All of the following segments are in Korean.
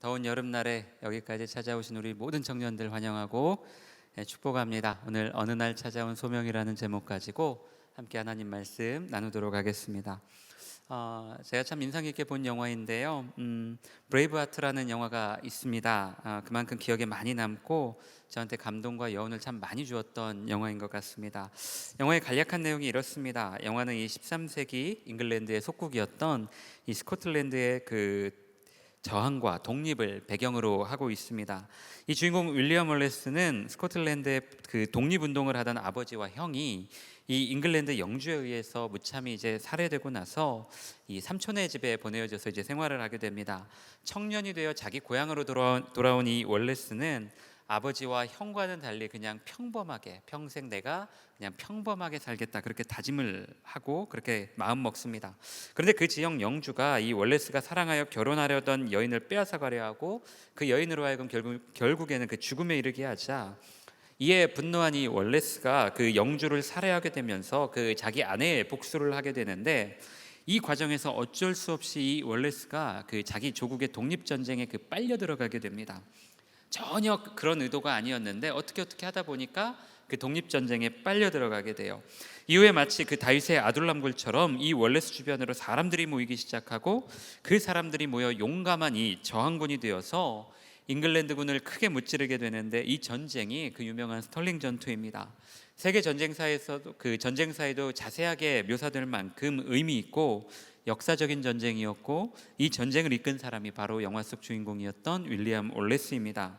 더운 여름날에 여기까지 찾아오신 우리 모든 청년들 환영하고 축복합니다. 오늘 어느 날 찾아온 소명이라는 제목 가지고 함께 하나님 말씀 나누도록 하겠습니다. 제가 참 인상 깊게 본 영화인데요. 브레이브하트라는 영화가 있습니다. 그만큼 기억에 많이 남고 저한테 감동과 여운을 참 많이 주었던 영화인 것 같습니다. 영화의 간략한 내용이 이렇습니다. 영화는 이 13세기 잉글랜드의 속국이었던 이 스코틀랜드의 그 저항과 독립을 배경으로 하고 있습니다. 이 주인공 윌리엄 월레스는 스코틀랜드의 그 독립운동을 하던 아버지와 형이 이 잉글랜드 영주에 의해서 무참히 이제 살해되고 나서 이 삼촌의 집에 보내어져서 이제 생활을 하게 됩니다. 청년이 되어 자기 고향으로 돌아온 이 월레스는 아버지와 형과는 달리 그냥 평범하게 평생 내가 그냥 평범하게 살겠다 그렇게 다짐을 하고 그렇게 마음 먹습니다. 그런데 그 지역 영주가 이 월레스가 사랑하여 결혼하려던 여인을 빼앗아가려 하고 그 여인으로 하여금 결국에는 그 죽음에 이르게 하자 이에 분노한 이 월레스가 그 영주를 살해하게 되면서 그 자기 아내의 복수를 하게 되는데 이 과정에서 어쩔 수 없이 이 월레스가 그 자기 조국의 독립전쟁에 그 빨려 들어가게 됩니다. 전혀 그런 의도가 아니었는데 어떻게 하다 보니까 그 독립전쟁에 빨려 들어가게 돼요. 이후에 마치 그 다윗의 아둘람굴처럼 이 월레스 주변으로 사람들이 모이기 시작하고 그 사람들이 모여 용감한 이 저항군이 되어서 잉글랜드군을 크게 무찌르게 되는데 이 전쟁이 그 유명한 스털링 전투입니다. 세계 전쟁사에서도 그 전쟁사에도 자세하게 묘사될 만큼 의미 있고 역사적인 전쟁이었고 이 전쟁을 이끈 사람이 바로 영화 속 주인공이었던 윌리엄 월레스입니다.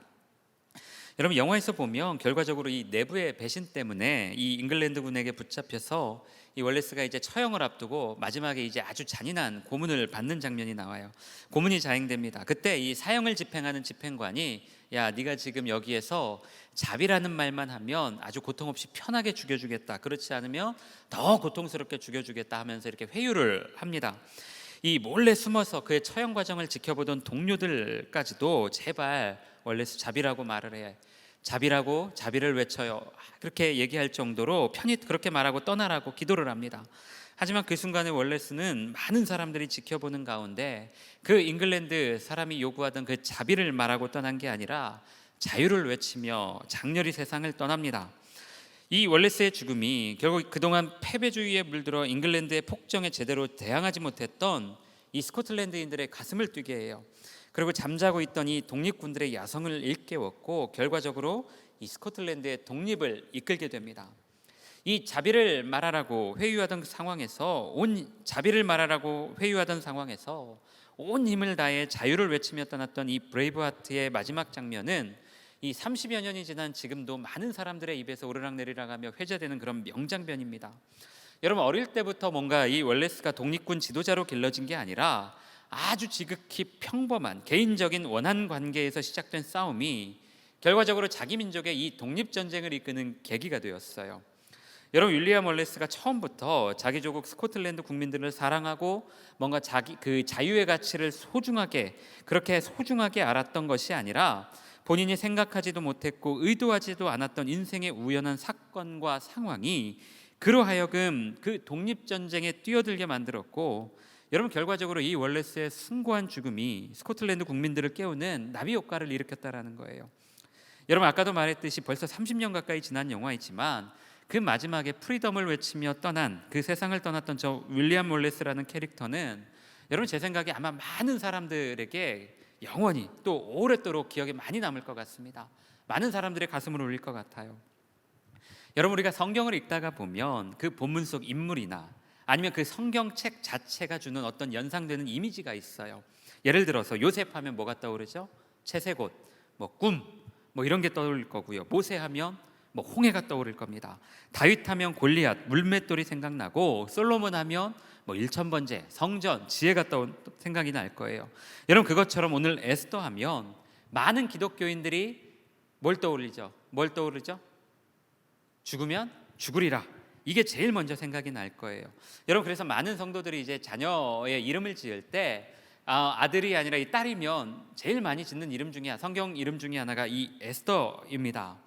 여러분 영화에서 보면 결과적으로 이 내부의 배신 때문에 이 잉글랜드군에게 붙잡혀서 이 월레스가 이제 처형을 앞두고 마지막에 이제 아주 잔인한 고문을 받는 장면이 나와요. 고문이 자행됩니다. 그때 이 사형을 집행하는 집행관이 야 네가 지금 여기에서 자비라는 말만 하면 아주 고통 없이 편하게 죽여주겠다. 그렇지 않으면 더 고통스럽게 죽여주겠다 하면서 이렇게 회유를 합니다. 이 몰래 숨어서 그의 처형 과정을 지켜보던 동료들까지도 제발 월레스 자비라고 말을 해. 자비를 외쳐요. 그렇게 얘기할 정도로 편히 그렇게 말하고 떠나라고 기도를 합니다. 하지만 그 순간에 월레스는 많은 사람들이 지켜보는 가운데 그 잉글랜드 사람이 요구하던 그 자비를 말하고 떠난 게 아니라 자유를 외치며 장렬히 세상을 떠납니다. 이 월레스의 죽음이 결국 그동안 패배주의에 물들어 잉글랜드의 폭정에 제대로 대항하지 못했던 이 스코틀랜드인들의 가슴을 뛰게 해요. 그리고 잠자고 있던 이 독립군들의 야성을 일깨웠고 결과적으로 이 스코틀랜드의 독립을 이끌게 됩니다. 이 자비를 말하라고 회유하던 상황에서 온 힘을 다해 자유를 외치며 떠났던 이 브레이브하트의 마지막 장면은 이 30여 년이 지난 지금도 많은 사람들의 입에서 오르락내리락하며 회자되는 그런 명장면입니다. 여러분 어릴 때부터 뭔가 이 월레스가 독립군 지도자로 길러진 게 아니라 아주 지극히 평범한 개인적인 원한 관계에서 시작된 싸움이 결과적으로 자기 민족의 이 독립전쟁을 이끄는 계기가 되었어요. 여러분 윌리엄 월레스가 처음부터 자기 조국 스코틀랜드 국민들을 사랑하고 뭔가 자기 그 자유의 가치를 그렇게 소중하게 알았던 것이 아니라 본인이 생각하지도 못했고 의도하지도 않았던 인생의 우연한 사건과 상황이 그로 하여금 그 독립전쟁에 뛰어들게 만들었고 여러분 결과적으로 이 월레스의 숭고한 죽음이 스코틀랜드 국민들을 깨우는 나비 효과를 일으켰다라는 거예요. 여러분 아까도 말했듯이 벌써 30년 가까이 지난 영화이지만 그 마지막에 프리덤을 외치며 떠난 그 세상을 떠났던 저 윌리엄 월레스라는 캐릭터는 여러분 제 생각에 아마 많은 사람들에게 영원히 또 오랫도록 기억에 많이 남을 것 같습니다. 많은 사람들의 가슴을 울릴 것 같아요. 여러분 우리가 성경을 읽다가 보면 그 본문 속 인물이나 아니면 그 성경책 자체가 주는 어떤 연상되는 이미지가 있어요. 예를 들어서 요셉 하면 뭐가 떠오르죠? 채색옷, 꿈, 이런 게 떠오를 거고요. 모세 하면 홍해가 떠오를 겁니다. 다윗 하면 골리앗, 물맷돌이 생각나고 솔로몬 하면 일천번제, 성전, 지혜가 생각이 날 거예요. 여러분 그것처럼 오늘 에스더 하면 많은 기독교인들이 뭘 떠오르죠? 죽으면 죽으리라. 이게 제일 먼저 생각이 날 거예요. 여러분 그래서 많은 성도들이 이제 자녀의 이름을 지을 때 아들이 아니라 이 딸이면 제일 많이 짓는 이름 중에 성경 이름 중에 하나가 이 에스더입니다.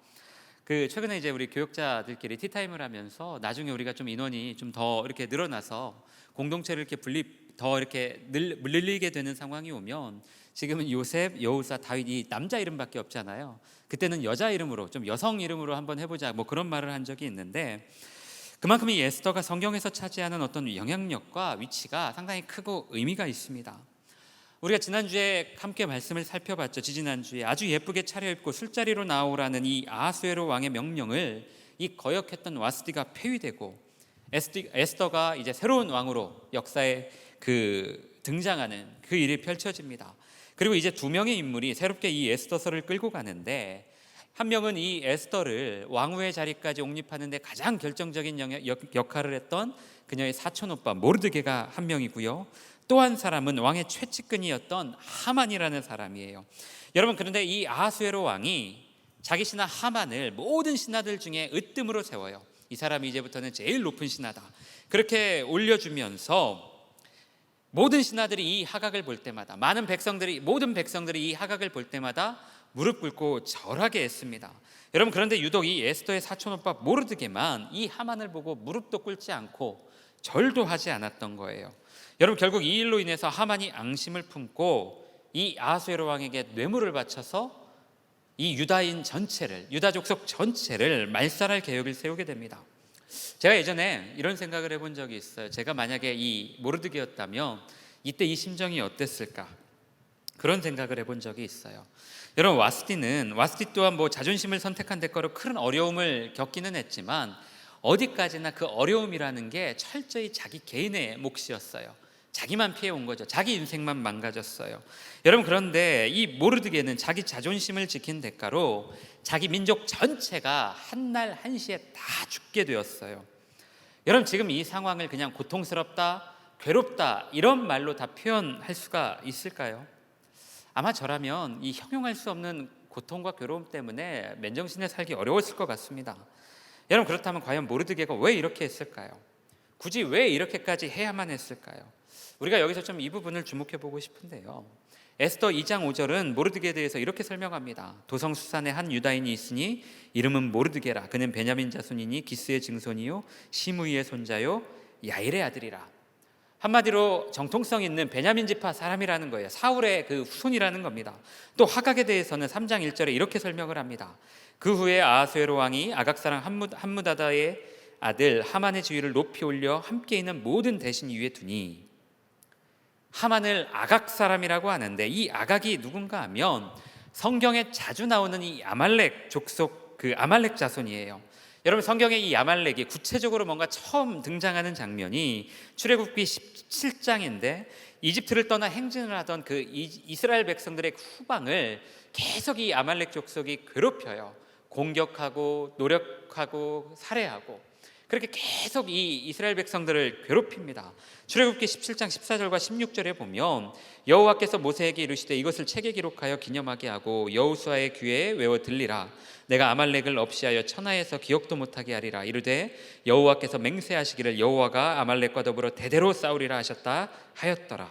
그 최근에 이제 우리 교역자들끼리 티타임을 하면서 나중에 우리가 좀 인원이 좀 더 이렇게 늘어나서 공동체를 이렇게 더 이렇게 늘리게 되는 상황이 오면, 지금은 요셉, 여호사, 다윗 이 남자 이름밖에 없잖아요. 그때는 여자 이름으로, 좀 여성 이름으로 한번 해보자, 뭐 그런 말을 한 적이 있는데, 그만큼 이 에스더가 성경에서 차지하는 어떤 영향력과 위치가 상당히 크고 의미가 있습니다. 우리가 지난주에 함께 말씀을 살펴봤죠. 지지난주에 아주 예쁘게 차려입고 술자리로 나오라는 이 아하수에로 왕의 명령을 이 거역했던 와스디가 폐위되고, 에스더가 이제 새로운 왕으로 역사에 등장하는 그 일이 펼쳐집니다. 그리고 이제 두 명의 인물이 새롭게 이 에스더서를 끌고 가는데, 한 명은 이 에스더를 왕후의 자리까지 옹립하는 데 가장 결정적인 역할을 했던 그녀의 사촌 오빠 모르드게가 한 명이고요. 또 한 사람은 왕의 최측근이었던 하만이라는 사람이에요. 여러분, 그런데 이 아하수에로 왕이 자기 신하 하만을 모든 신하들 중에 으뜸으로 세워요. 이 사람이 이제부터는 제일 높은 신하다, 그렇게 올려주면서 모든 신하들이 이 하각을 볼 때마다, 모든 백성들이 이 하각을 볼 때마다 무릎 꿇고 절하게 했습니다. 여러분, 그런데 유독 이 에스더의 사촌 오빠 모르드게만 이 하만을 보고 무릎도 꿇지 않고 절도 하지 않았던 거예요. 여러분, 결국 이 일로 인해서 하만이 앙심을 품고 이 아하수에로 왕에게 뇌물을 바쳐서 이 유다인 전체를, 유다 족속 전체를 말살할 계획을 세우게 됩니다. 제가 예전에 이런 생각을 해본 적이 있어요. 제가 만약에 이 모르드게였다면 이때 이 심정이 어땠을까, 그런 생각을 해본 적이 있어요. 여러분, 와스디 또한 뭐 자존심을 선택한 대가로 큰 어려움을 겪기는 했지만, 어디까지나 그 어려움이라는 게 철저히 자기 개인의 몫이었어요. 자기만 피해온 거죠. 자기 인생만 망가졌어요. 여러분, 그런데 이 모르드게는 자기 자존심을 지킨 대가로 자기 민족 전체가 한날 한시에 다 죽게 되었어요. 여러분, 지금 이 상황을 그냥 고통스럽다, 괴롭다 이런 말로 다 표현할 수가 있을까요? 아마 저라면 이 형용할 수 없는 고통과 괴로움 때문에 맨정신에 살기 어려웠을 것 같습니다. 여러분, 그렇다면 과연 모르드게가 왜 이렇게 했을까요? 굳이 왜 이렇게까지 해야만 했을까요? 우리가 여기서 좀 이 부분을 주목해 보고 싶은데요, 에스더 2장 5절은 모르드게에 대해서 이렇게 설명합니다. 도성수산에 한 유다인이 있으니 이름은 모르드게라. 그는 베냐민 자손이니 기스의 증손이요 시므이의 손자요 야일의 아들이라. 한마디로 정통성 있는 베냐민 지파 사람이라는 거예요. 사울의 그 후손이라는 겁니다. 또 하각에 대해서는 3장 1절에 이렇게 설명을 합니다. 그 후에 아하수에로 왕이 아각 사람 함무다다의 아들 하만의 지위를 높이 올려 함께 있는 모든 대신 위에 두니, 하만을 아각 사람이라고 하는데, 이 아각이 누군가 하면 성경에 자주 나오는 이 아말렉 족속, 그 아말렉 자손이에요. 여러분, 성경에 이 아말렉이 구체적으로 뭔가 처음 등장하는 장면이 출애굽기 17장인데, 이집트를 떠나 행진을 하던 그 이스라엘 백성들의 후방을 계속 이 아말렉 족속이 괴롭혀요. 공격하고 노력하고 살해하고, 그렇게 계속 이 이스라엘 백성들을 괴롭힙니다. 출애굽기 17장 14절과 16절에 보면 여호와께서 모세에게 이르시되 이것을 책에 기록하여 기념하게 하고 여호수아의 귀에 외워 들리라. 내가 아말렉을 없이하여 천하에서 기억도 못하게 하리라. 이르되 여호와께서 맹세하시기를 여호와가 아말렉과 더불어 대대로 싸우리라 하셨다 하였더라.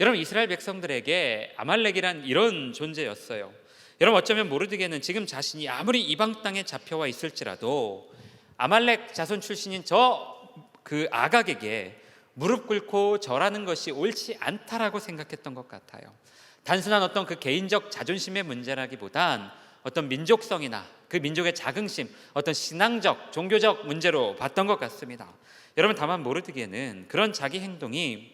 여러분, 이스라엘 백성들에게 아말렉이란 이런 존재였어요. 여러분, 어쩌면 모르드게는 지금 자신이 아무리 이방 땅에 잡혀와 있을지라도 아말렉 자손 출신인 그 아각에게 무릎 꿇고 절하는 것이 옳지 않다라고 생각했던 것 같아요. 단순한 어떤 그 개인적 자존심의 문제라기보단 어떤 민족성이나 그 민족의 자긍심, 어떤 신앙적, 종교적 문제로 봤던 것 같습니다. 여러분, 다만 모르드게는 그런 자기 행동이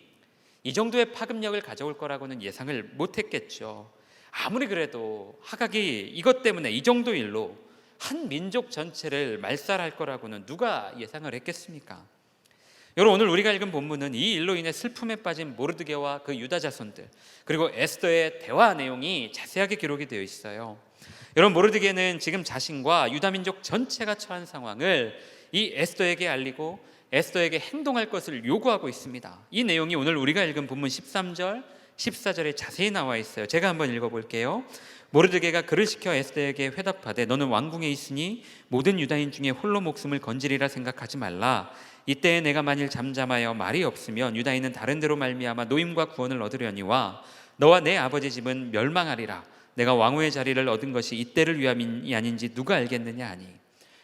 이 정도의 파급력을 가져올 거라고는 예상을 못했겠죠. 아무리 그래도 하각이 이것 때문에 이 정도 일로 한 민족 전체를 말살할 거라고는 누가 예상을 했겠습니까? 여러분, 오늘 우리가 읽은 본문은 이 일로 인해 슬픔에 빠진 모르드게와 그 유다 자손들, 그리고 에스더의 대화 내용이 자세하게 기록이 되어 있어요. 여러분, 모르드게는 지금 자신과 유다 민족 전체가 처한 상황을 이 에스더에게 알리고 에스더에게 행동할 것을 요구하고 있습니다. 이 내용이 오늘 우리가 읽은 본문 13절, 14절에 자세히 나와 있어요. 제가 한번 읽어볼게요. 모르드게가 그를 시켜 에스더에게 회답하되 너는 왕궁에 있으니 모든 유다인 중에 홀로 목숨을 건지리라 생각하지 말라. 이때에 내가 만일 잠잠하여 말이 없으면 유다인은 다른 데로 말미암아 노임과 구원을 얻으려니와 너와 내 아버지 집은 멸망하리라. 내가 왕후의 자리를 얻은 것이 이때를 위함이 아닌지 누가 알겠느냐 하니.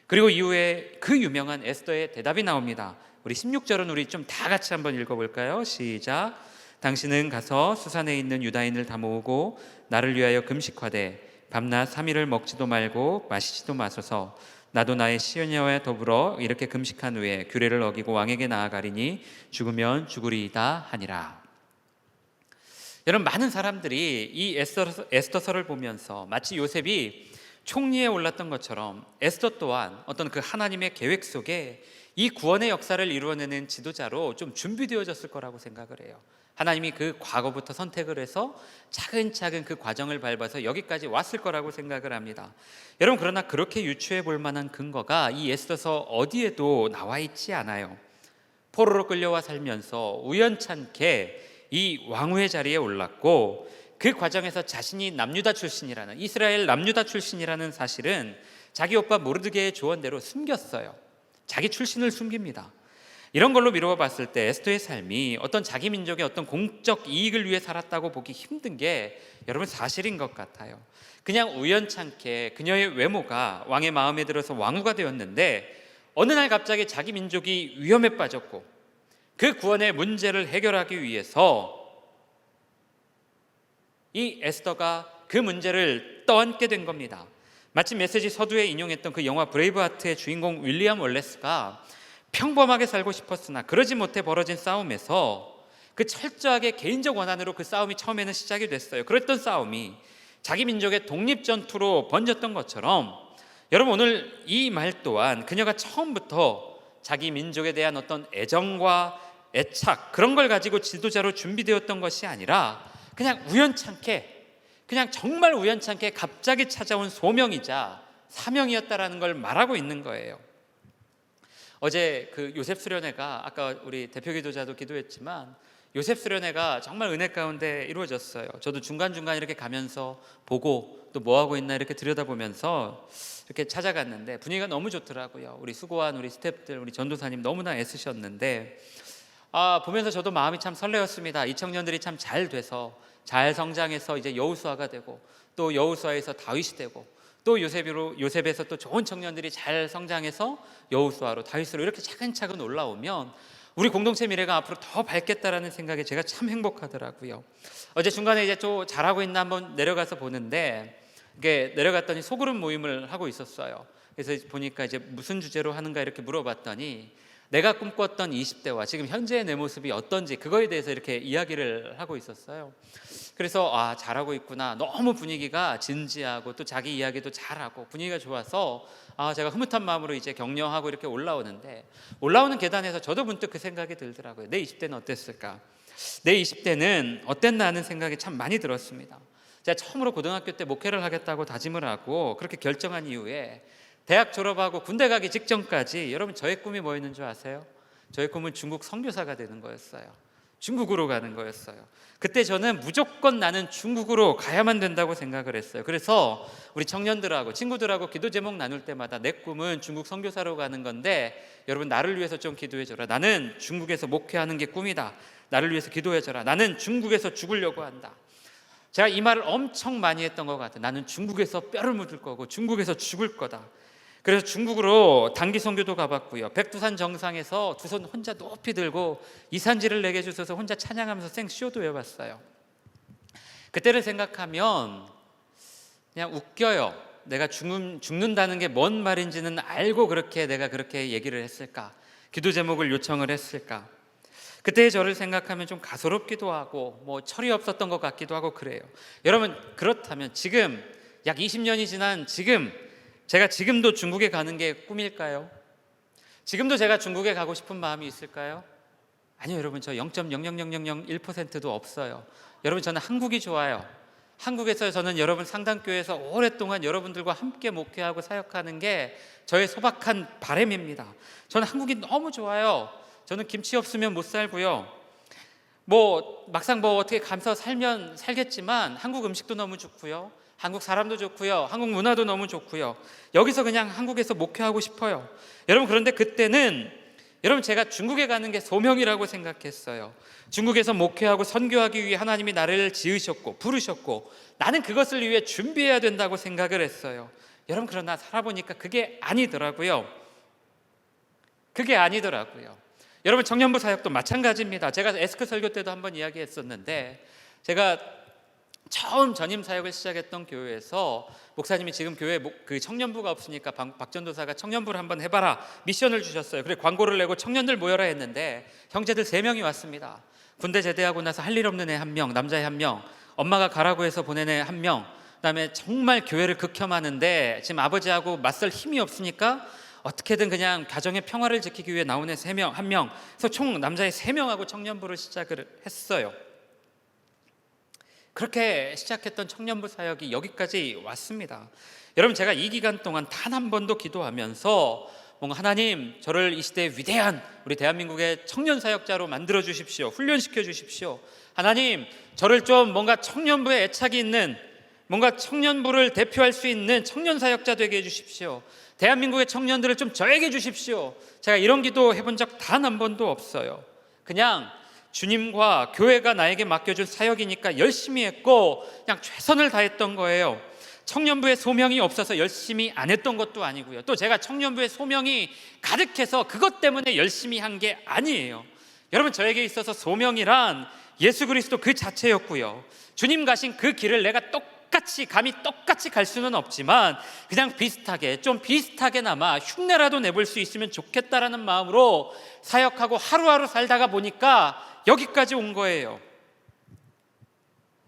그리고 이후에 그 유명한 에스더의 대답이 나옵니다. 우리 16절은 우리 좀 다 같이 한번 읽어볼까요? 시작. 당신은 가서 수산에 있는 유다인을 다 모으고 나를 위하여 금식하되 밤낮 3일을 먹지도 말고 마시지도 마소서. 나도 나의 시녀와 더불어 이렇게 금식한 후에 규례를 어기고 왕에게 나아가리니 죽으면 죽으리이다 하니라. 여러분, 많은 사람들이 이 에스더서를 보면서 마치 요셉이 총리에 올랐던 것처럼 에스더 또한 어떤 그 하나님의 계획 속에 이 구원의 역사를 이루어내는 지도자로 좀 준비되어졌을 거라고 생각을 해요. 하나님이 그 과거부터 선택을 해서 차근차근 그 과정을 밟아서 여기까지 왔을 거라고 생각을 합니다. 여러분, 그러나 그렇게 유추해 볼 만한 근거가 이 에스더서 어디에도 나와 있지 않아요. 포로로 끌려와 살면서 우연찮게 이 왕후의 자리에 올랐고 그 과정에서 자신이 남유다 출신이라는, 이스라엘 남유다 출신이라는 사실은 자기 오빠 모르드게의 조언대로 숨겼어요. 자기 출신을 숨깁니다. 이런 걸로 미루어 봤을 때 에스더의 삶이 어떤 자기 민족의 어떤 공적 이익을 위해 살았다고 보기 힘든 게 여러분 사실인 것 같아요. 그냥 우연찮게 그녀의 외모가 왕의 마음에 들어서 왕후가 되었는데 어느 날 갑자기 자기 민족이 위험에 빠졌고 그 구원의 문제를 해결하기 위해서 이 에스더가 그 문제를 떠안게 된 겁니다. 마치 메시지 서두에 인용했던 그 영화 브레이브하트의 주인공 윌리엄 월레스가 평범하게 살고 싶었으나 그러지 못해 벌어진 싸움에서 그 철저하게 개인적 원한으로 그 싸움이 처음에는 시작이 됐어요. 그랬던 싸움이 자기 민족의 독립전투로 번졌던 것처럼 여러분, 오늘 이 말 또한 그녀가 처음부터 자기 민족에 대한 어떤 애정과 애착, 그런 걸 가지고 지도자로 준비되었던 것이 아니라 그냥 우연찮게, 그냥 정말 우연찮게 갑자기 찾아온 소명이자 사명이었다라는 걸 말하고 있는 거예요. 어제 그 요셉 수련회가, 아까 우리 대표 기도자도 기도했지만 요셉 수련회가 정말 은혜 가운데 이루어졌어요. 저도 중간중간 이렇게 가면서 보고 또 뭐 하고 있나 이렇게 들여다보면서 이렇게 찾아갔는데 분위기가 너무 좋더라고요. 우리 수고한 우리 스태프들, 우리 전도사님 너무나 애쓰셨는데 보면서 저도 마음이 참 설레었습니다. 이 청년들이 참 잘 돼서 잘 성장해서 이제 여호수아가 되고 또 여호수아에서 다윗이 되고 또 요셉에서 또 좋은 청년들이 잘 성장해서 여호수아로 다윗으로 이렇게 차근차근 올라오면 우리 공동체 미래가 앞으로 더 밝겠다라는 생각에 제가 참 행복하더라고요. 어제 중간에 이제 또 잘하고 있나 한번 내려가서 보는데 이게 내려갔더니 소그룹 모임을 하고 있었어요. 그래서 보니까 이제 무슨 주제로 하는가 이렇게 물어봤더니 내가 꿈꿨던 20대와 지금 현재의 내 모습이 어떤지 그거에 대해서 이렇게 이야기를 하고 있었어요. 그래서 잘하고 있구나. 너무 분위기가 진지하고 또 자기 이야기도 잘하고 분위기가 좋아서 제가 흐뭇한 마음으로 이제 격려하고 이렇게 올라오는데 올라오는 계단에서 저도 문득 그 생각이 들더라고요. 내 20대는 어땠을까? 내 20대는 어땠나 하는 생각이 참 많이 들었습니다. 제가 처음으로 고등학교 때 목회를 하겠다고 다짐을 하고 그렇게 결정한 이후에 대학 졸업하고 군대 가기 직전까지 여러분 저의 꿈이 뭐였는 줄 아세요? 저의 꿈은 중국 선교사가 되는 거였어요. 중국으로 가는 거였어요. 그때 저는 무조건 나는 중국으로 가야만 된다고 생각을 했어요. 그래서 우리 청년들하고 친구들하고 기도 제목 나눌 때마다 내 꿈은 중국 선교사로 가는 건데 여러분 나를 위해서 좀 기도해줘라. 나는 중국에서 목회하는 게 꿈이다. 나를 위해서 기도해줘라. 나는 중국에서 죽으려고 한다. 제가 이 말을 엄청 많이 했던 것 같아요. 나는 중국에서 뼈를 묻을 거고 중국에서 죽을 거다. 그래서 중국으로 단기 선교도 가봤고요. 백두산 정상에서 두 손 혼자 높이 들고 이산지를 내게 주셔서 혼자 찬양하면서 생쇼도 해봤어요. 그때를 생각하면 그냥 웃겨요. 내가 죽는다는 게 뭔 말인지는 알고 내가 그렇게 얘기를 했을까? 기도 제목을 요청을 했을까? 그때의 저를 생각하면 좀 가소롭기도 하고 철이 없었던 것 같기도 하고 그래요. 여러분, 그렇다면 지금 약 20년이 지난 지금 제가 지금도 중국에 가는 게 꿈일까요? 지금도 제가 중국에 가고 싶은 마음이 있을까요? 아니요, 여러분, 저 0.00001%도 없어요. 여러분, 저는 한국이 좋아요. 한국에서 저는 여러분 상당교회에서 오랫동안 여러분들과 함께 목회하고 사역하는 게 저의 소박한 바람입니다. 저는 한국이 너무 좋아요. 저는 김치 없으면 못 살고요. 막상 어떻게 감싸 살면 살겠지만 한국 음식도 너무 좋고요. 한국 사람도 좋고요. 한국 문화도 너무 좋고요. 여기서 그냥 한국에서 목회하고 싶어요. 여러분, 그런데 그때는 여러분 제가 중국에 가는 게 소명이라고 생각했어요. 중국에서 목회하고 선교하기 위해 하나님이 나를 지으셨고 부르셨고 나는 그것을 위해 준비해야 된다고 생각을 했어요. 여러분, 그러나 살아보니까 그게 아니더라고요. 여러분 청년부 사역도 마찬가지입니다. 제가 에스크 설교 때도 한번 이야기했었는데, 제가 처음 전임 사역을 시작했던 교회에서 목사님이 지금 교회 그 청년부가 없으니까 박 전도사가 청년부를 한번 해봐라 미션을 주셨어요. 그래 광고를 내고 청년들 모여라 했는데 형제들 3명이 왔습니다. 군대 제대하고 나서 할 일 없는 애 1명, 남자애 1명, 엄마가 가라고 해서 보낸 애 1명, 그다음에 정말 교회를 극혐하는데 지금 아버지하고 맞설 힘이 없으니까 어떻게든 그냥 가정의 평화를 지키기 위해 나온 애 3명, 1명, 그래서 총 남자애 3명하고 청년부를 시작을 했어요. 그렇게 시작했던 청년부 사역이 여기까지 왔습니다. 여러분, 제가 이 기간 동안 단 한 번도 기도하면서 뭔가 하나님 저를 이 시대의 위대한 우리 대한민국의 청년 사역자로 만들어 주십시오, 훈련시켜 주십시오, 하나님 저를 좀 뭔가 청년부에 애착이 있는, 뭔가 청년부를 대표할 수 있는 청년 사역자 되게 해주십시오, 대한민국의 청년들을 좀 저에게 주십시오. 제가 이런 기도 해본 적 단 한 번도 없어요. 그냥 주님과 교회가 나에게 맡겨준 사역이니까 열심히 했고 그냥 최선을 다했던 거예요. 청년부의 소명이 없어서 열심히 안 했던 것도 아니고요, 또 제가 청년부의 소명이 가득해서 그것 때문에 열심히 한 게 아니에요. 여러분, 저에게 있어서 소명이란 예수 그리스도 그 자체였고요, 주님 가신 그 길을 내가 감히 똑같이 갈 수는 없지만 그냥 비슷하게, 좀 비슷하게나마 흉내라도 내볼 수 있으면 좋겠다라는 마음으로 사역하고 하루하루 살다가 보니까 여기까지 온 거예요.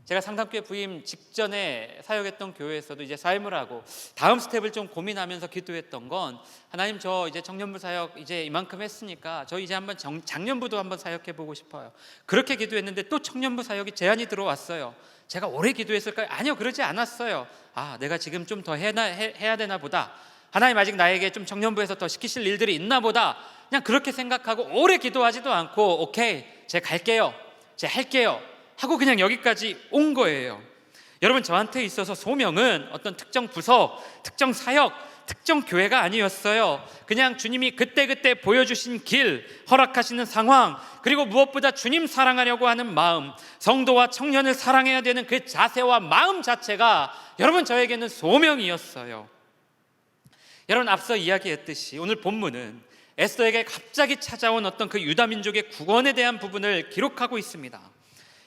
제가 상담교회 부임 직전에 사역했던 교회에서도 이제 사임을 하고 다음 스텝을 좀 고민하면서 기도했던 건, 하나님 저 이제 청년부 사역 이제 이만큼 했으니까 저 이제 한번 장년부도 한번 사역해 보고 싶어요. 그렇게 기도했는데 또 청년부 사역이 제안이 들어왔어요. 제가 오래 기도했을까요? 아니요, 그러지 않았어요. 내가 지금 좀 더 해야 되나 보다, 하나님 아직 나에게 좀 청년부에서 더 시키실 일들이 있나 보다, 그냥 그렇게 생각하고 오래 기도하지도 않고 오케이, 제가 갈게요, 제가 할게요 하고 그냥 여기까지 온 거예요. 여러분, 저한테 있어서 소명은 어떤 특정 부서, 특정 사역, 특정 교회가 아니었어요. 그냥 주님이 그때그때 보여주신 길, 허락하시는 상황, 그리고 무엇보다 주님 사랑하려고 하는 마음, 성도와 청년을 사랑해야 되는 그 자세와 마음 자체가 여러분 저에게는 소명이었어요. 여러분, 앞서 이야기했듯이 오늘 본문은 에스더에게 갑자기 찾아온 어떤 그 유다 민족의 구원에 대한 부분을 기록하고 있습니다.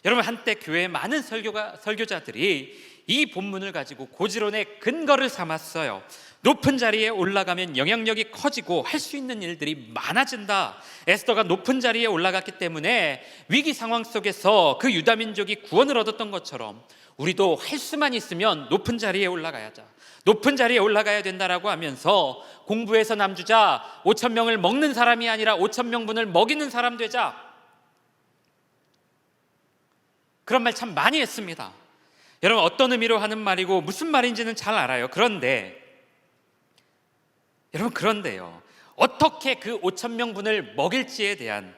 여러분, 한때 교회의 많은 설교자들이 이 본문을 가지고 고지론의 근거를 삼았어요. 높은 자리에 올라가면 영향력이 커지고 할 수 있는 일들이 많아진다. 에스더가 높은 자리에 올라갔기 때문에 위기 상황 속에서 그 유다 민족이 구원을 얻었던 것처럼 우리도 할 수만 있으면 높은 자리에 올라가야죠, 높은 자리에 올라가야 된다라고 하면서 공부해서 남주자, 5,000명을 먹는 사람이 아니라 5,000명분을 먹이는 사람 되자, 그런 말 참 많이 했습니다. 여러분, 어떤 의미로 하는 말이고 무슨 말인지는 잘 알아요. 그런데요, 어떻게 그 5,000명분을 먹일지에 대한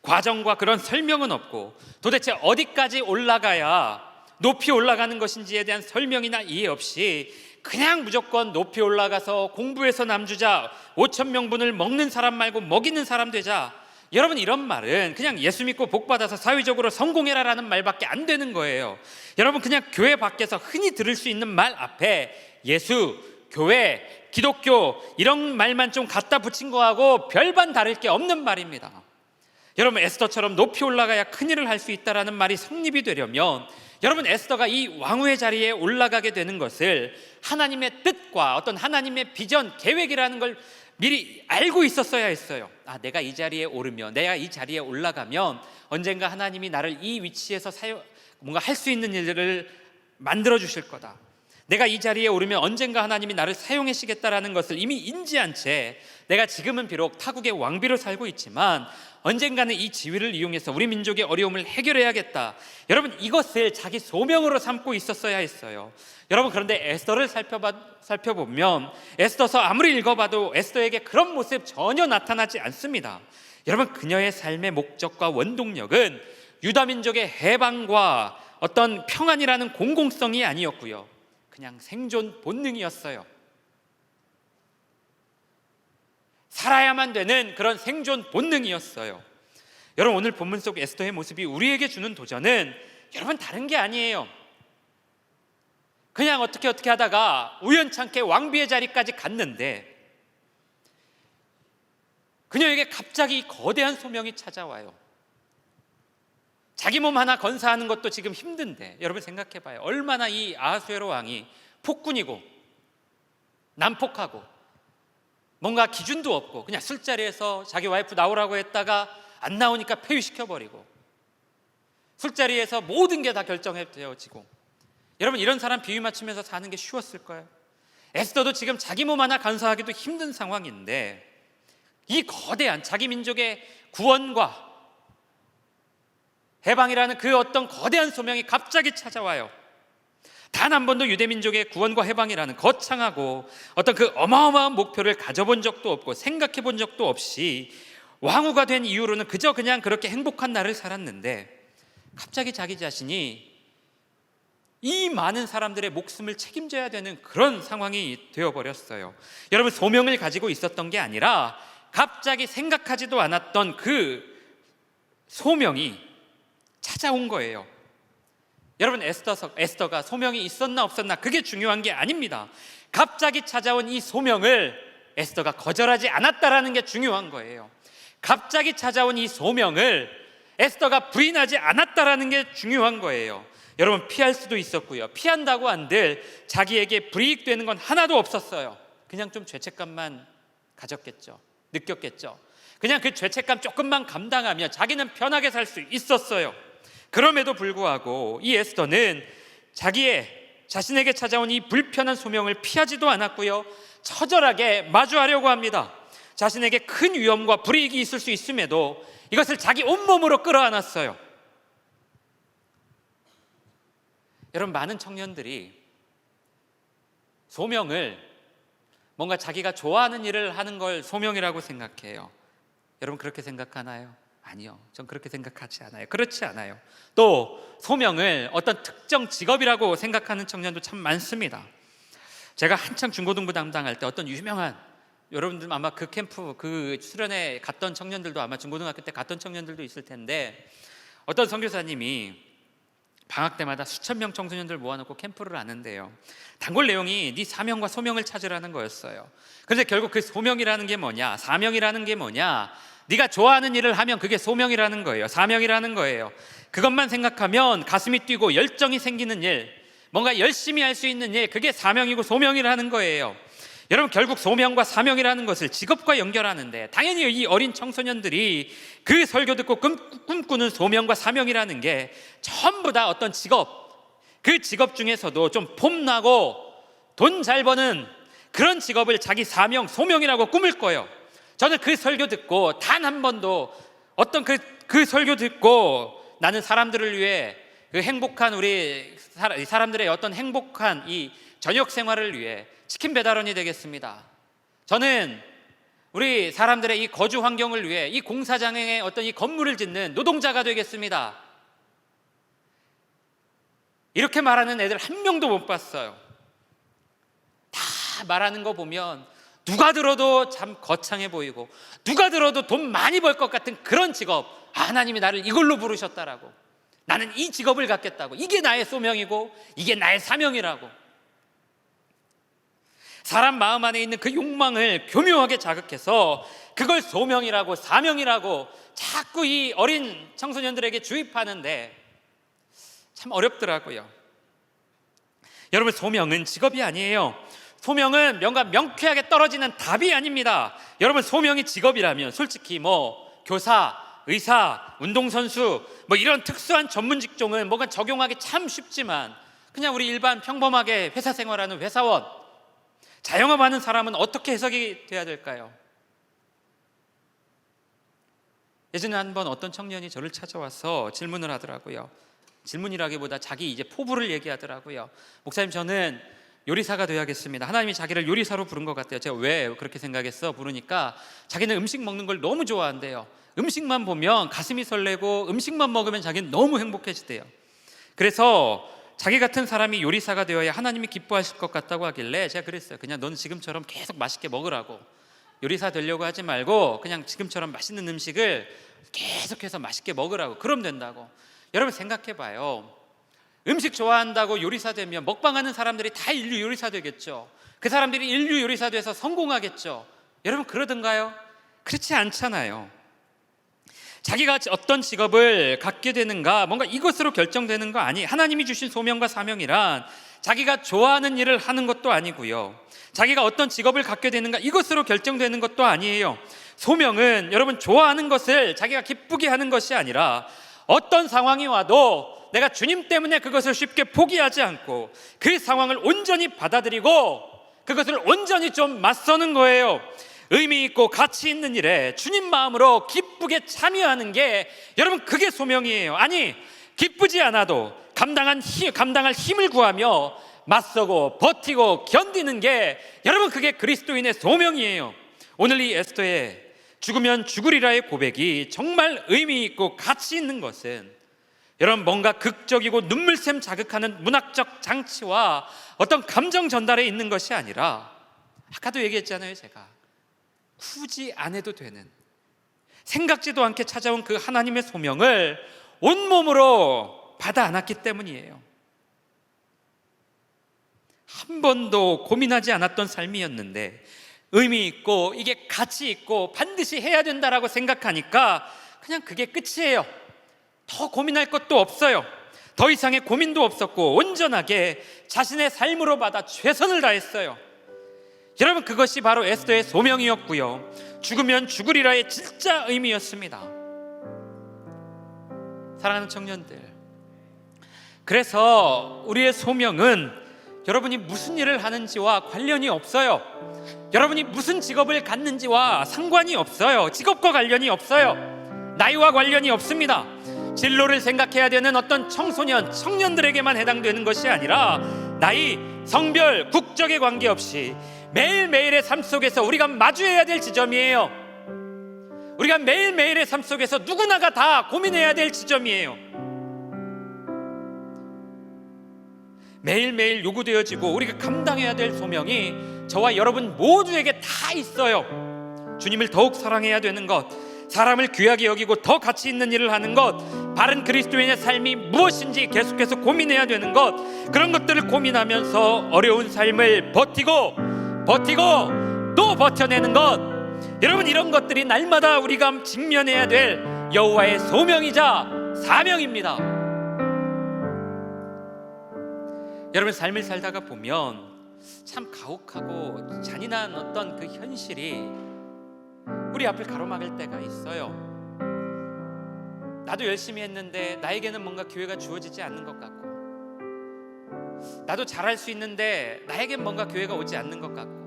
과정과 그런 설명은 없고, 도대체 어디까지 올라가야 높이 올라가는 것인지에 대한 설명이나 이해 없이 그냥 무조건 높이 올라가서 공부해서 남주자, 5,000명분을 먹는 사람 말고 먹이는 사람 되자. 여러분, 이런 말은 그냥 예수 믿고 복 받아서 사회적으로 성공해라라는 말밖에 안 되는 거예요. 여러분, 그냥 교회 밖에서 흔히 들을 수 있는 말 앞에 예수, 교회, 기독교 이런 말만 좀 갖다 붙인 거하고 별반 다를 게 없는 말입니다. 여러분, 에스더처럼 높이 올라가야 큰일을 할 수 있다라는 말이 성립이 되려면 여러분, 에스더가 이 왕후의 자리에 올라가게 되는 것을 하나님의 뜻과 어떤 하나님의 비전, 계획이라는 걸 미리 알고 있었어야 했어요. 내가 이 자리에 오르면, 내가 이 자리에 올라가면 언젠가 하나님이 나를 이 위치에서 뭔가 할 수 있는 일들을 만들어 주실 거다. 내가 이 자리에 오르면 언젠가 하나님이 나를 사용하시겠다라는 것을 이미 인지한 채 내가 지금은 비록 타국의 왕비로 살고 있지만 언젠가는 이 지위를 이용해서 우리 민족의 어려움을 해결해야겠다. 여러분, 이것을 자기 소명으로 삼고 있었어야 했어요. 여러분, 그런데 에스더를 살펴보면 에스더서 아무리 읽어봐도 에스더에게 그런 모습 전혀 나타나지 않습니다. 여러분, 그녀의 삶의 목적과 원동력은 유다 민족의 해방과 어떤 평안이라는 공공성이 아니었고요, 그냥 생존 본능이었어요. 살아야만 되는 그런 생존 본능이었어요. 여러분, 오늘 본문 속 에스더의 모습이 우리에게 주는 도전은 여러분 다른 게 아니에요. 그냥 어떻게 하다가 우연찮게 왕비의 자리까지 갔는데 그녀에게 갑자기 거대한 소명이 찾아와요. 자기 몸 하나 건사하는 것도 지금 힘든데 여러분 생각해 봐요. 얼마나 이 아하수에로 왕이 폭군이고 난폭하고 뭔가 기준도 없고 그냥 술자리에서 자기 와이프 나오라고 했다가 안 나오니까 폐위시켜버리고 술자리에서 모든 게 다 결정되어지고, 여러분 이런 사람 비유 맞추면서 사는 게 쉬웠을까요? 에스더도 지금 자기 몸 하나 간사하기도 힘든 상황인데 이 거대한 자기 민족의 구원과 해방이라는 그 어떤 거대한 소명이 갑자기 찾아와요. 단 한 번도 유대민족의 구원과 해방이라는 거창하고 어떤 그 어마어마한 목표를 가져본 적도 없고 생각해 본 적도 없이 왕후가 된 이후로는 그저 그냥 그렇게 행복한 날을 살았는데 갑자기 자기 자신이 이 많은 사람들의 목숨을 책임져야 되는 그런 상황이 되어버렸어요. 여러분 소명을 가지고 있었던 게 아니라 갑자기 생각하지도 않았던 그 소명이 찾아온 거예요. 여러분 에스더가 소명이 있었나 없었나 그게 중요한 게 아닙니다. 갑자기 찾아온 이 소명을 에스더가 거절하지 않았다라는 게 중요한 거예요. 갑자기 찾아온 이 소명을 에스더가 부인하지 않았다라는 게 중요한 거예요. 여러분 피할 수도 있었고요. 피한다고 한들 자기에게 불이익되는 건 하나도 없었어요. 그냥 좀 죄책감만 가졌겠죠. 느꼈겠죠. 그냥 그 죄책감 조금만 감당하면 자기는 편하게 살 수 있었어요. 그럼에도 불구하고 이 에스더는 자신에게 찾아온 이 불편한 소명을 피하지도 않았고요, 처절하게 마주하려고 합니다. 자신에게 큰 위험과 불이익이 있을 수 있음에도 이것을 자기 온몸으로 끌어안았어요. 여러분 많은 청년들이 소명을 뭔가 자기가 좋아하는 일을 하는 걸 소명이라고 생각해요. 여러분 그렇게 생각하나요? 아니요, 전 그렇게 생각하지 않아요. 그렇지 않아요. 또 소명을 어떤 특정 직업이라고 생각하는 청년도 참 많습니다. 제가 한창 중고등부 담당할 때 어떤 유명한, 여러분들 아마 그 캠프 그 수련회 갔던 청년들도 아마 중고등학교 때 갔던 청년들도 있을 텐데 어떤 선교사님이 방학 때마다 수천 명 청소년들 모아놓고 캠프를 하는데요, 단골 내용이 네 사명과 소명을 찾으라는 거였어요. 그런데 결국 그 소명이라는 게 뭐냐, 사명이라는 게 뭐냐, 네가 좋아하는 일을 하면 그게 소명이라는 거예요. 사명이라는 거예요. 그것만 생각하면 가슴이 뛰고 열정이 생기는 일, 뭔가 열심히 할 수 있는 일, 그게 사명이고 소명이라는 거예요. 여러분 결국 소명과 사명이라는 것을 직업과 연결하는데 당연히 이 어린 청소년들이 그 설교 듣고 꿈꾸는 소명과 사명이라는 게 전부 다 어떤 직업, 그 직업 중에서도 좀 폼나고 돈 잘 버는 그런 직업을 자기 사명, 소명이라고 꿈을 꿔요. 저는 그 설교 듣고 단 한 번도 어떤 그 설교 듣고 나는 사람들을 위해 그 행복한 우리 사람들의 어떤 행복한 이 저녁 생활을 위해 치킨 배달원이 되겠습니다. 저는 우리 사람들의 이 거주 환경을 위해 이 공사장에 어떤 이 건물을 짓는 노동자가 되겠습니다. 이렇게 말하는 애들 한 명도 못 봤어요. 다 말하는 거 보면 누가 들어도 참 거창해 보이고 누가 들어도 돈 많이 벌 것 같은 그런 직업, 하나님이 나를 이걸로 부르셨다라고, 나는 이 직업을 갖겠다고, 이게 나의 소명이고 이게 나의 사명이라고 사람 마음 안에 있는 그 욕망을 교묘하게 자극해서 그걸 소명이라고 사명이라고 자꾸 이 어린 청소년들에게 주입하는데 참 어렵더라고요. 여러분 소명은 직업이 아니에요. 소명은 뭔가 명쾌하게 떨어지는 답이 아닙니다. 여러분 소명이 직업이라면 솔직히 뭐 교사, 의사, 운동선수 뭐 이런 특수한 전문 직종은 뭔가 적용하기 참 쉽지만 그냥 우리 일반 평범하게 회사 생활하는 회사원, 자영업하는 사람은 어떻게 해석이 돼야 될까요? 예전에 한번 어떤 청년이 저를 찾아와서 질문을 하더라고요. 질문이라기보다 자기 이제 포부를 얘기하더라고요. 목사님 저는 요리사가 되어야겠습니다. 하나님이 자기를 요리사로 부른 것 같아요. 제가 왜 그렇게 생각했어? 부르니까 자기는 음식 먹는 걸 너무 좋아한대요. 음식만 보면 가슴이 설레고 음식만 먹으면 자기는 너무 행복해지대요. 그래서 자기 같은 사람이 요리사가 되어야 하나님이 기뻐하실 것 같다고 하길래 제가 그랬어요. 그냥 너는 지금처럼 계속 맛있게 먹으라고, 요리사 되려고 하지 말고 그냥 지금처럼 맛있는 음식을 계속해서 맛있게 먹으라고, 그럼 된다고. 여러분 생각해봐요. 음식 좋아한다고 요리사 되면 먹방하는 사람들이 다 인류 요리사 되겠죠. 그 사람들이 인류 요리사 돼서 성공하겠죠. 여러분 그러던가요? 그렇지 않잖아요. 자기가 어떤 직업을 갖게 되는가, 뭔가 이것으로 결정되는 거 아니. 하나님이 주신 소명과 사명이란 자기가 좋아하는 일을 하는 것도 아니고요, 자기가 어떤 직업을 갖게 되는가 이것으로 결정되는 것도 아니에요. 소명은 여러분 좋아하는 것을 자기가 기쁘게 하는 것이 아니라 어떤 상황이 와도 내가 주님 때문에 그것을 쉽게 포기하지 않고 그 상황을 온전히 받아들이고 그것을 온전히 좀 맞서는 거예요. 의미 있고 가치 있는 일에 주님 마음으로 기쁘게 참여하는 게 여러분 그게 소명이에요. 아니, 기쁘지 않아도 감당할 힘을 구하며 맞서고 버티고 견디는 게 여러분 그게 그리스도인의 소명이에요. 오늘 이 에스더의 죽으면 죽으리라의 고백이 정말 의미 있고 가치 있는 것은 여러분 뭔가 극적이고 눈물샘 자극하는 문학적 장치와 어떤 감정 전달에 있는 것이 아니라, 아까도 얘기했잖아요. 제가 굳이 안 해도 되는, 생각지도 않게 찾아온 그 하나님의 소명을 온몸으로 받아 안았기 때문이에요. 한 번도 고민하지 않았던 삶이었는데 의미 있고 이게 가치 있고 반드시 해야 된다라고 생각하니까 그냥 그게 끝이에요. 더 고민할 것도 없어요. 더 이상의 고민도 없었고 온전하게 자신의 삶으로 받아 최선을 다했어요. 여러분 그것이 바로 에스더의 소명이었고요, 죽으면 죽으리라의 진짜 의미였습니다. 사랑하는 청년들, 그래서 우리의 소명은 여러분이 무슨 일을 하는지와 관련이 없어요. 여러분이 무슨 직업을 갖는지와 상관이 없어요. 직업과 관련이 없어요. 나이와 관련이 없습니다. 진로를 생각해야 되는 어떤 청소년, 청년들에게만 해당되는 것이 아니라 나이, 성별, 국적에 관계없이 매일매일의 삶 속에서 우리가 마주해야 될 지점이에요. 우리가 매일매일의 삶 속에서 누구나가 다 고민해야 될 지점이에요. 매일매일 요구되어지고 우리가 감당해야 될 소명이 저와 여러분 모두에게 다 있어요. 주님을 더욱 사랑해야 되는 것, 사람을 귀하게 여기고 더 가치 있는 일을 하는 것, 바른 그리스도인의 삶이 무엇인지 계속해서 고민해야 되는 것, 그런 것들을 고민하면서 어려운 삶을 버티고 또 버텨내는 것, 여러분 이런 것들이 날마다 우리가 직면해야 될 여호와의 소명이자 사명입니다. 여러분 삶을 살다가 보면 참 가혹하고 잔인한 어떤 그 현실이 우리 앞을 가로막을 때가 있어요. 나도 열심히 했는데 나에게는 뭔가 기회가 주어지지 않는 것 같고, 나도 잘할 수 있는데 나에겐 뭔가 기회가 오지 않는 것 같고,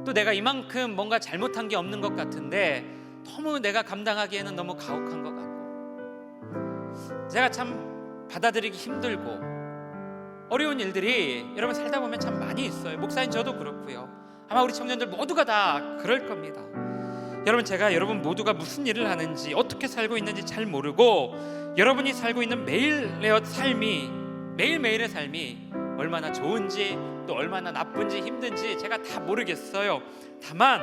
또 내가 이만큼 뭔가 잘못한 게 없는 것 같은데 너무 내가 감당하기에는 너무 가혹한 것 같고, 제가 참 받아들이기 힘들고 어려운 일들이 여러분 살다 보면 참 많이 있어요. 목사님 저도 그렇고요, 아마 우리 청년들 모두가 다 그럴 겁니다. 여러분 제가 여러분 모두가 무슨 일을 하는지 어떻게 살고 있는지 잘 모르고 여러분이 살고 있는 매일매일의 삶이 얼마나 좋은지 또 얼마나 나쁜지 힘든지 제가 다 모르겠어요. 다만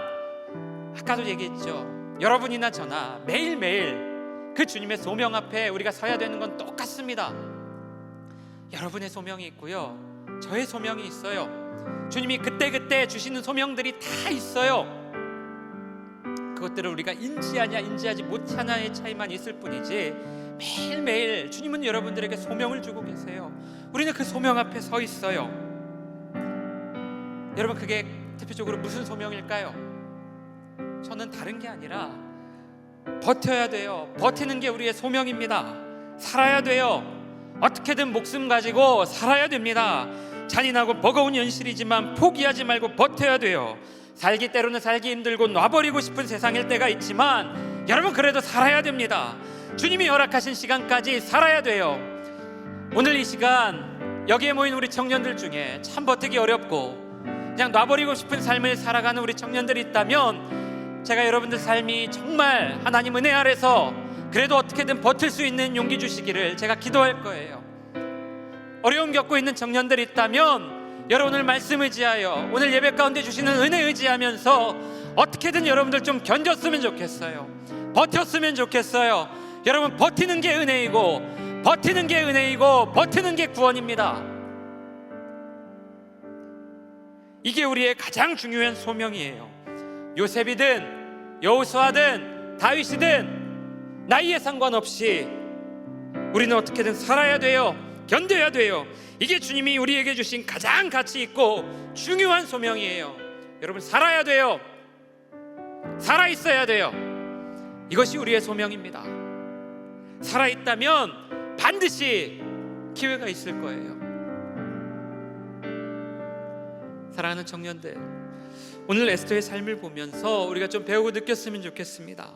아까도 얘기했죠. 여러분이나 저나 매일매일 그 주님의 소명 앞에 우리가 서야 되는 건 똑같습니다. 여러분의 소명이 있고요, 저의 소명이 있어요. 주님이 그때그때 주시는 소명들이 다 있어요. 그것들을 우리가 인지하냐 인지하지 못하냐의 차이만 있을 뿐이지 매일매일 주님은 여러분들에게 소명을 주고 계세요. 우리는 그 소명 앞에 서 있어요. 여러분 그게 대표적으로 무슨 소명일까요? 저는 다른 게 아니라 버텨야 돼요. 버티는 게 우리의 소명입니다. 살아야 돼요. 어떻게든 목숨 가지고 살아야 됩니다. 잔인하고 버거운 현실이지만 포기하지 말고 버텨야 돼요. 때로는 살기 힘들고 놔버리고 싶은 세상일 때가 있지만 여러분 그래도 살아야 됩니다. 주님이 허락하신 시간까지 살아야 돼요. 오늘 이 시간 여기에 모인 우리 청년들 중에 참 버티기 어렵고 그냥 놔버리고 싶은 삶을 살아가는 우리 청년들이 있다면 제가 여러분들 삶이 정말 하나님 은혜 아래서 그래도 어떻게든 버틸 수 있는 용기 주시기를 제가 기도할 거예요. 어려움 겪고 있는 청년들이 있다면 여러분 오늘 말씀 의지하여 오늘 예배 가운데 주시는 은혜 의지하면서 어떻게든 여러분들 좀 견뎠으면 좋겠어요. 버텼으면 좋겠어요. 여러분 버티는 게 은혜이고 버티는 게 은혜이고 버티는 게 구원입니다. 이게 우리의 가장 중요한 소명이에요. 요셉이든 여호수아든 다윗이든 나이에 상관없이 우리는 어떻게든 살아야 돼요. 견뎌야 돼요. 이게 주님이 우리에게 주신 가장 가치 있고 중요한 소명이에요. 여러분, 살아야 돼요. 살아 있어야 돼요. 이것이 우리의 소명입니다. 살아 있다면 반드시 기회가 있을 거예요. 사랑하는 청년들, 오늘 에스더의 삶을 보면서 우리가 좀 배우고 느꼈으면 좋겠습니다.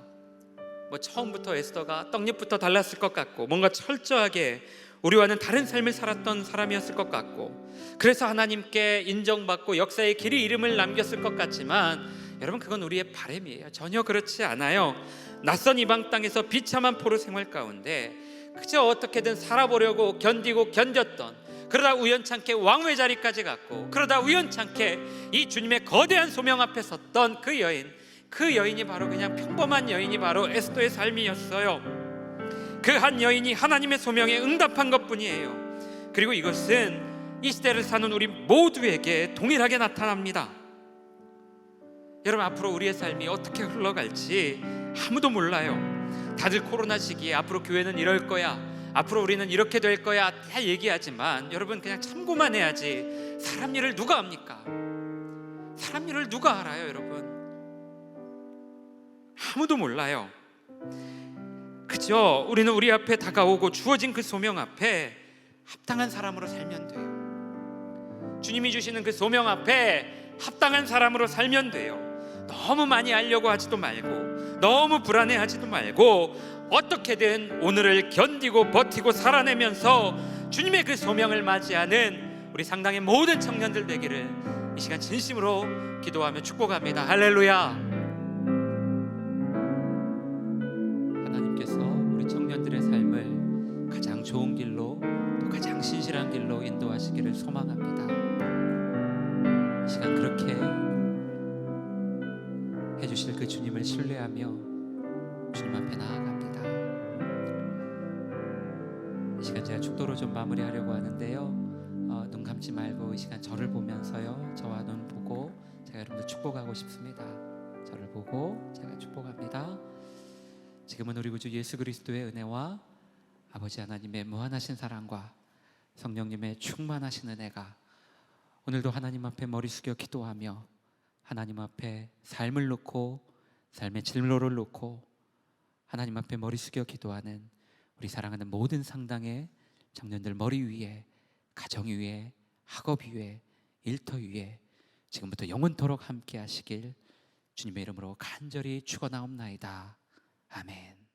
처음부터 에스더가 떡잎부터 달랐을 것 같고, 뭔가 철저하게 우리와는 다른 삶을 살았던 사람이었을 것 같고, 그래서 하나님께 인정받고 역사의 길이 이름을 남겼을 것 같지만, 여러분, 그건 우리의 바람이에요. 전혀 그렇지 않아요. 낯선 이방 땅에서 비참한 포로 생활 가운데 그저 어떻게든 살아보려고 견디고 견뎠던, 그러다 우연찮게 왕의 자리까지 갔고, 그러다 우연찮게 이 주님의 거대한 소명 앞에 섰던 그 여인이 바로 그냥 평범한 여인이 바로 에스더의 삶이었어요. 그 한 여인이 하나님의 소명에 응답한 것뿐이에요. 그리고 이것은 이 시대를 사는 우리 모두에게 동일하게 나타납니다. 여러분, 앞으로 우리의 삶이 어떻게 흘러갈지 아무도 몰라요. 다들 코로나 시기에 앞으로 교회는 이럴 거야, 앞으로 우리는 이렇게 될 거야 다 얘기하지만, 여러분, 그냥 참고만 해야지 사람 일을 누가 압니까? 사람 일을 누가 알아요? 여러분, 아무도 몰라요. 그저 우리는 우리 앞에 다가오고 주어진 그 소명 앞에 합당한 사람으로 살면 돼요. 주님이 주시는 그 소명 앞에 합당한 사람으로 살면 돼요. 너무 많이 알려고 하지도 말고, 너무 불안해하지도 말고, 어떻게든 오늘을 견디고 버티고 살아내면서 주님의 그 소명을 맞이하는 우리 상당의 모든 청년들 되기를 이 시간 진심으로 기도하며 축복합니다. 할렐루야. 하나님께서 우리 청년들의 삶을 가장 좋은 길로, 또 가장 신실한 길로 인도하시기를 소망합니다. 이 시간 그렇게 해주실 그 주님을 신뢰하며 주님 앞에 나아갑니다. 이 시간 제가 축도로 좀 마무리하려고 하는데요, 눈 감지 말고 이 시간 저를 보면서요, 저와 눈 보고 제가 여러분들 축복하고 싶습니다. 저를 보고 제가 축복합니다. 지금은 우리 구주 예수 그리스도의 은혜와 아버지 하나님의 무한하신 사랑과 성령님의 충만하신 은혜가 오늘도 하나님 앞에 머리 숙여 기도하며 하나님 앞에 삶을 놓고 삶의 진로를 놓고 하나님 앞에 머리 숙여 기도하는 우리 사랑하는 모든 상당의 청년들 머리 위에, 가정 위에, 학업 위에, 일터 위에 지금부터 영원토록 함께 하시길 주님의 이름으로 간절히 축원하옵나이다. 아멘.